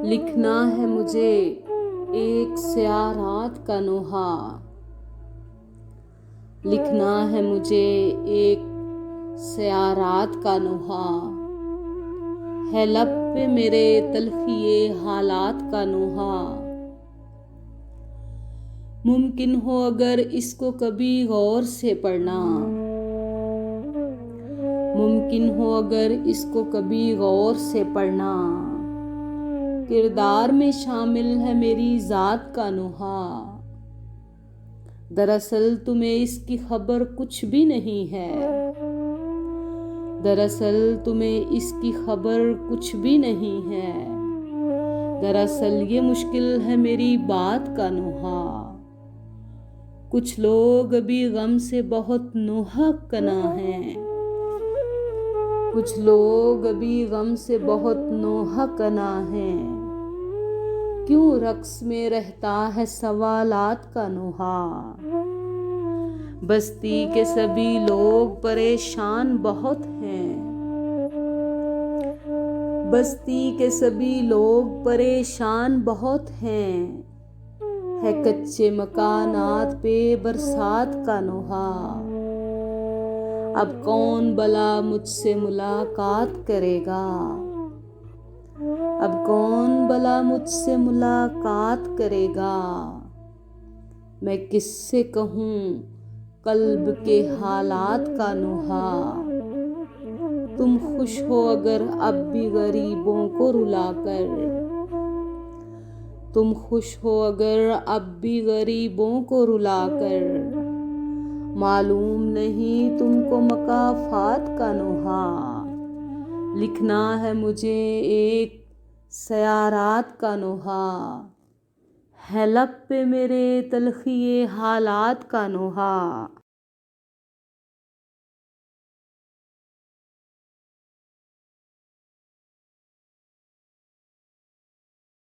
लिखना है मुझे एक स्याह रात का नोहा। लिखना है मुझे एक स्याह रात का नोहा। है लब पे मेरे तलखिए हालात का नोहा। मुमकिन हो अगर इसको कभी गौर से पढ़ना। मुमकिन हो अगर इसको कभी गौर से पढ़ना। किरदार में शामिल है मेरी जात का नोहा। दरअसल तुम्हें इसकी खबर कुछ भी नहीं है। दरअसल तुम्हें इसकी खबर कुछ भी नहीं है। दरअसल ये मुश्किल है मेरी बात का नोहा। कुछ लोग अभी गम से बहुत नोहा कना हैं। कुछ लोग अभी गम से बहुत नोहा कना हैं। क्यों रक्स में रहता है सवालात का नोहा। बस्ती के सभी लोग परेशान बहुत हैं। बस्ती के सभी लोग परेशान बहुत हैं। है कच्चे मकानात पे बरसात का नोहा। अब कौन भला मुझसे मुलाकात करेगा। अब कौन भला मुझसे मुलाकात करेगा। मैं किससे कहूँ कल्ब के हालात का नोहा। तुम खुश हो अगर अब भी गरीबों को रुलाकर। तुम खुश हो अगर अब भी गरीबों को रुलाकर। मालूम नहीं तुमको मकाफात का नोहा। लिखना है मुझे एक स्याह रात का नोहा। है लब पे मेरे तलखिए हालात का नोहा।